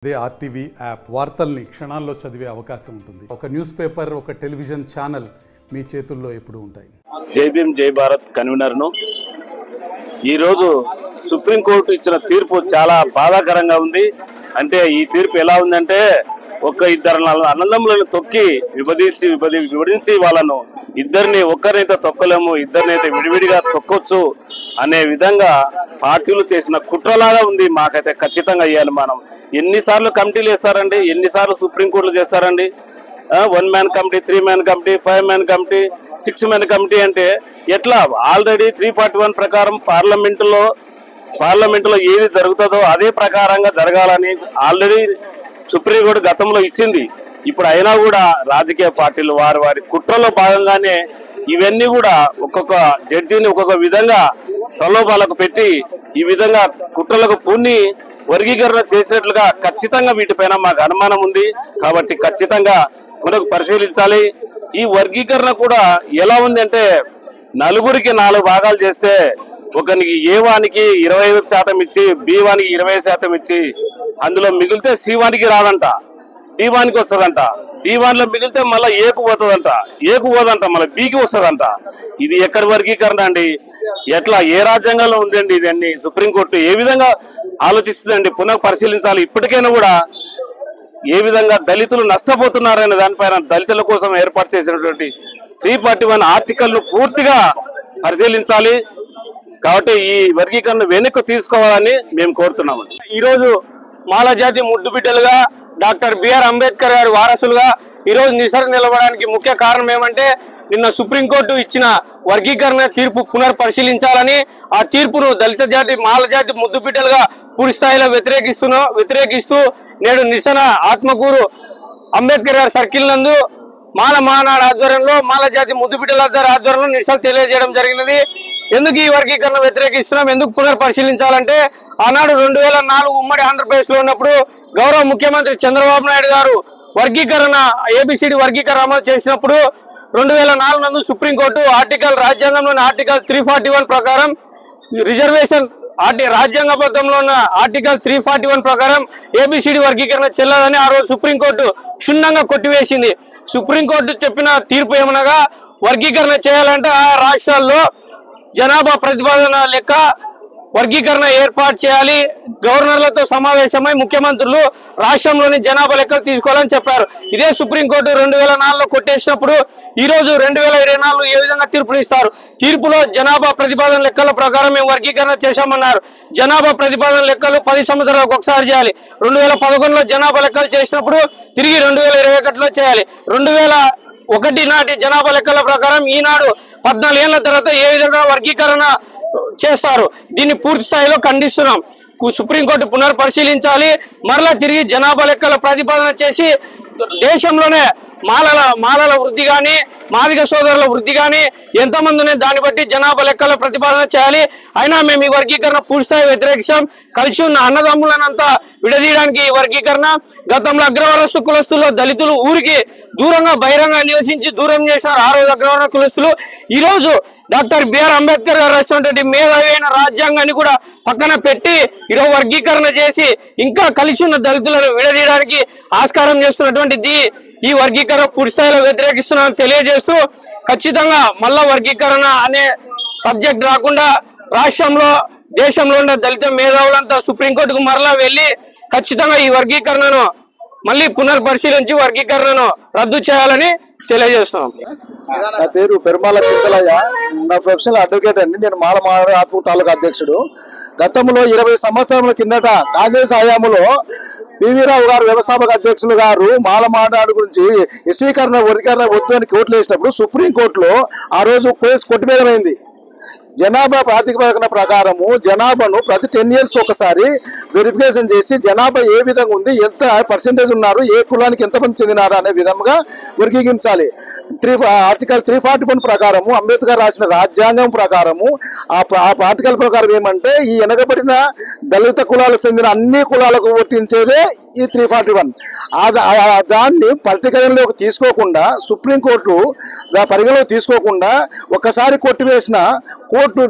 అదే RTV app వార్తల్ని క్షణాల్లో చదివే అవకాశం ఉంటుంది. ఒక న్యూస్ పేపర్, ఒక టెలివిజన్ ఛానల్ మీ చేతుల్లో ఎప్పుడూ ఉంటాయి. జై భీమ్ జై భారత్ కన్వీనర్ను ఈరోజు సుప్రీంకోర్టు ఇచ్చిన తీర్పు చాలా బాధాకరంగా ఉంది. అంటే ఈ తీర్పు ఎలా ఉందంటే ఇద్దరు అన్నదమ్ములను తొక్కి విభజించి వాళ్ళను ఇద్దరిని ఒక్కరినైతే తొక్కలేము, ఇద్దరినైతే విడివిడిగా తొక్కొచ్చు అనే విధంగా పార్టీలు చేసిన కుట్రలాగా ఉంది. మాకైతే ఖచ్చితంగా ఇవ్వాలి. మనం ఎన్నిసార్లు కమిటీలు వేస్తారండి, ఎన్నిసార్లు సుప్రీంకోర్టులు చేస్తారండి? 1 man committee, 3 man committee, 5 man committee, 6 man committee అంటే ఎట్లా? ఆల్రెడీ 341 ప్రకారం పార్లమెంటులో ఏది జరుగుతుందో అదే ప్రకారంగా జరగాలని ఆల్రెడీ సుప్రీంకోర్టు గతంలో ఇచ్చింది. ఇప్పుడు అయినా కూడా రాజకీయ పార్టీలు వారి కుట్రలో భాగంగానే ఇవన్నీ కూడా ఒక్కొక్క జడ్జిని ఒక్కొక్క విధంగా ప్రలోభాలకు పెట్టి ఈ విధంగా కుట్రలకు పూని వర్గీకరణ చేసినట్లుగా ఖచ్చితంగా వీటిపైన మాకు అనుమానం ఉంది. కాబట్టి ఖచ్చితంగా మనకు పరిశీలించాలి. ఈ వర్గీకరణ కూడా ఎలా ఉంది అంటే నలుగురికి 4 భాగాలు చేస్తే ఒకరికి ఏ వానికి 25% ఇచ్చి, బి వానికి 20% ఇచ్చి, అందులో మిగిలితే సి వానికి రాదంట, డి వానికి వస్తుందంట, డి వాన్లో మిగిలితే మళ్ళీ ఏకు పోదంట, మళ్ళీ బికి వస్తుందంట. ఇది ఎక్కడి వర్గీకరణ అండి? ఎట్లా, ఏ రాజ్యాంగంలో ఉందండి ఇది? అన్ని సుప్రీంకోర్టు ఏ విధంగా ఆలోచిస్తుందండి? పునః పరిశీలించాలి. ఇప్పటికైనా కూడా ఏ విధంగా దళితులు నష్టపోతున్నారనే దానిపైన దళితుల కోసం ఏర్పాటు చేసినటువంటి 341 ఆర్టికల్ను పూర్తిగా పరిశీలించాలి. కాబట్టి ఈ వర్గీకరణ వెనక్కి తీసుకోవాలని మేము కోరుతున్నాము. ఈరోజు మాల జాతి ముద్దు బిడ్డలుగా డాక్టర్ బిఆర్ అంబేద్కర్ గారి వారసులుగా ఈరోజు నిరసన నిలవడానికి ముఖ్య కారణం ఏమంటే నిన్న సుప్రీంకోర్టు ఇచ్చిన వర్గీకరణ తీర్పు పునర్పరిశీలించాలని, ఆ తీర్పును దళిత జాతి మాల జాతి ముద్దు బిడ్డలుగా పూర్తి స్థాయిలో వ్యతిరేకిస్తూ నేడు నిరసన ఆత్మకూరు అంబేద్కర్ గారి సర్కిల్ నందు మాల మహానాడు ఆధ్వర్యంలో మాల జాతి ముద్దు బిడ్డల ఆధ్వర్యంలో నిరసన తెలియజేయడం జరిగినది. ఎందుకు ఈ వర్గీకరణ వ్యతిరేకిస్తున్నాం, ఎందుకు పునర్పరిశీలించాలంటే ఆనాడు 2004 ఉమ్మడి ఆంధ్రప్రదేశ్ లో ఉన్నప్పుడు గౌరవ ముఖ్యమంత్రి చంద్రబాబు నాయుడు గారు వర్గీకరణ ABCD వర్గీకరణ అమలు చేసినప్పుడు 2004 నందు సుప్రీంకోర్టు రాజ్యాంగంలోని ఆర్టికల్ 341 ప్రకారం రిజర్వేషన్ రాజ్యాంగబద్ధంలో ఉన్న ఆర్టికల్ 341 ప్రకారం ABCD వర్గీకరణ చెల్లదని ఆ రోజు సుప్రీంకోర్టు క్షుణ్ణంగా కొట్టివేసింది. సుప్రీంకోర్టు చెప్పిన తీర్పు ఏమనగా వర్గీకరణ చేయాలంటే ఆ రాష్ట్రాల్లో జనాభా ప్రతిపాదన లెక్క వర్గీకరణ ఏర్పాటు చేయాలి. గవర్నర్లతో సమావేశమై ముఖ్యమంత్రులు రాష్ట్రంలోని జనాభా లెక్కలు తీసుకోవాలని చెప్పారు. ఇదే సుప్రీంకోర్టు 2004లో కొట్టేసినప్పుడు ఈ రోజు 2024 ఏ విధంగా తీర్పునిస్తారు? తీర్పులో జనాభా ప్రతిపాదన లెక్కల ప్రకారం మేము వర్గీకరణ చేశామన్నారు. జనాభా ప్రతిపాదన లెక్కలు 10 సంవత్సరాలకు ఒకసారి చేయాలి. 2011లో జనాభా లెక్కలు చేసినప్పుడు తిరిగి 2021లో చేయాలి. 2001 నాటి జనాభా లెక్కల ప్రకారం ఈనాడు 14 ఏళ్ల తర్వాత ఏ విధంగా వర్గీకరణ చేస్తారు? దీన్ని పూర్తి స్థాయిలో ఖండిస్తున్నాం. సుప్రీంకోర్టు పునర్పరిశీలించాలి. మరలా తిరిగి జనాభా లెక్కల ప్రతిపాదన చేసి దేశంలోనే మాలల వృద్ధి కానీ మాదిగ సోదరుల వృద్ధి కానీ ఎంతమంది ఉన్నాయి దాన్ని బట్టి జనాభా లెక్కల ప్రతిపాదన చేయాలి. అయినా మేము ఈ వర్గీకరణ పూర్తిస్థాయి వ్యతిరేకిస్తాం. కలిసి ఉన్న అన్నదమ్ములనంతా విడదీయడానికి ఈ వర్గీకరణ. గతంలో అగ్రవర్ణ కులస్తుల్లో దళితులు ఊరికి దూరంగా బహిరంగ నివసించి దూరం చేశారు. ఆ రోజు అగ్రవర్ణ కులస్తులు ఈ రోజు డాక్టర్ బిఆర్ అంబేద్కర్ గారు రాసినటువంటి మేధావి అయిన రాజ్యాంగాన్ని కూడా పక్కన పెట్టి ఈరోజు వర్గీకరణ చేసి ఇంకా కలిసి ఉన్న దళితులను విడదీయడానికి ఆస్కారం చేస్తున్నటువంటిది ఈ వర్గీకరణ పూర్తి స్థాయిలో వ్యతిరేకిస్తున్నామని తెలియజేస్తూ ఖచ్చితంగా మళ్ళా వర్గీకరణ అనే సబ్జెక్ట్ రాకుండా రాష్ట్రంలో దేశంలో ఉన్న దళిత మేధావులంతా సుప్రీంకోర్టుకు మరలా వెళ్లి ఖచ్చితంగా ఈ వర్గీకరణను మళ్ళీ పునర్పరిశీలించి వర్గీకరణను రద్దు చేయాలని తెలియజేస్తున్నాం. నా పేరు పెరుమాల చింతలయ్య. నా ప్రొఫెషనల్ అడ్వకేట్ అండి. నేను మాల మహానాడు ఆత్మకూరు తాలూకా అధ్యక్షుడు. గతంలో 20 సంవత్సరాల కిందట కాంగ్రెస్ హయాంలో పివి రావు గారు వ్యవస్థాపక అధ్యక్షులు గారు మాల మహానాడు గురించి ఎస్సీకరణ వర్గీకరణ వద్దు అని కోర్టులు వేసినప్పుడు సుప్రీంకోర్టులో ఆ రోజు కేసు కొట్టివేయమైంది. జనాభా ప్రాతిపదికన ప్రకారము జనాభాను ప్రతి 10 years ఒకసారి వెరిఫికేషన్ చేసి జనాభా ఏ విధంగా ఉంది, ఎంత పర్సెంటేజ్ ఉన్నారు, ఏ కులానికి ఎంతమంది చెందినారు అనే విధంగా వర్గీకరించాలి. ఆర్టికల్ 341 ప్రకారము అంబేద్కర్ రాసిన రాజ్యాంగం ప్రకారము ఆ ఆర్టికల్ ప్రకారం ఏమంటే ఈ వెనకబడిన దళిత కులాలకు చెందిన అన్ని కులాలకు వర్తించేదే ఈ 341 దాన్ని పరిగణలోకి తీసుకోకుండా సుప్రీంకోర్టు పరిగణలోకి తీసుకోకుండా ఒక్కసారి కొట్టివేసిన కోర్టు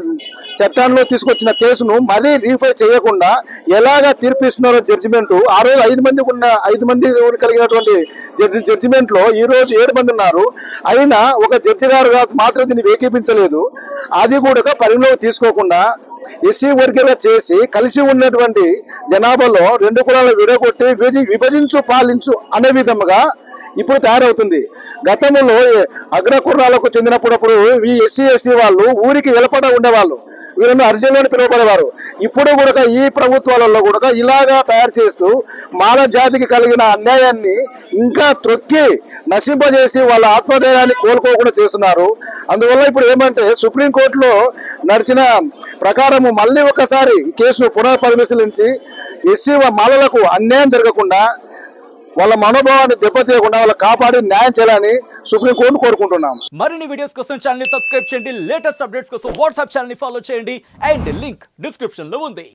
చట్టాల్లో తీసుకొచ్చిన కేసును మరీ రీఫై చేయకుండా ఎలాగా తీర్పిస్తున్నారో జడ్జిమెంట్ ఆ రోజు 5 మంది కలిగినటువంటి జడ్జిమెంట్ లో ఈ రోజు 7 మంది ఉన్నారు. అయినా ఒక జడ్జి గారు మాత్రం దీన్ని వేకిపించలేదు. అది కూడా పరిగణలోకి తీసుకోకుండా ఎస్సీ వర్గీయులుగా చేసి కలిసి ఉన్నటువంటి జనాభాలో 2 కులాలను విడగొట్టి విభజించు పాలించు అనే విధముగా ఇప్పుడు తయారవుతుంది. గతంలో అగ్రకుర్రాలకు చెందినప్పుడు ఈ ఎస్సీ ఎస్టీ వాళ్ళు ఊరికి వెలపడ ఉండేవాళ్ళు, వీళ్ళను అర్జునులని పిలువబడేవారు. ఇప్పుడు కూడా ఈ ప్రభుత్వాలలో కూడా ఇలాగా తయారు చేస్తూ మాల జాతికి కలిగిన అన్యాయాన్ని ఇంకా త్రొక్కి నశింపజేసి వాళ్ళ ఆత్మధైర్యాన్ని కోలుకోకుండా చేస్తున్నారు. అందువల్ల ఇప్పుడు ఏమంటే సుప్రీంకోర్టులో నడిచిన ప్రకారము మళ్ళీ ఒకసారి కేసును పునఃపరిశీలించి ఎస్సీ మాలలకు అన్యాయం జరగకుండా వాళ్ళ మనోభావాన్ని దెబ్బతీయకుండా వాళ్ళ కాపాడి న్యాయం చేయాలని సుప్రీంకోర్టును కోరుకుంటున్నాం. మరిన్ని వీడియోస్ కోసం ఛానల్ ని సబ్స్క్రైబ్ చేయండి, లేటెస్ట్ అప్డేట్స్ కోసం వాట్సాప్ ఛానల్ ని ఫాలో చేయండి అండ్ లింక్ డిస్క్రిప్షన్ లో ఉంది.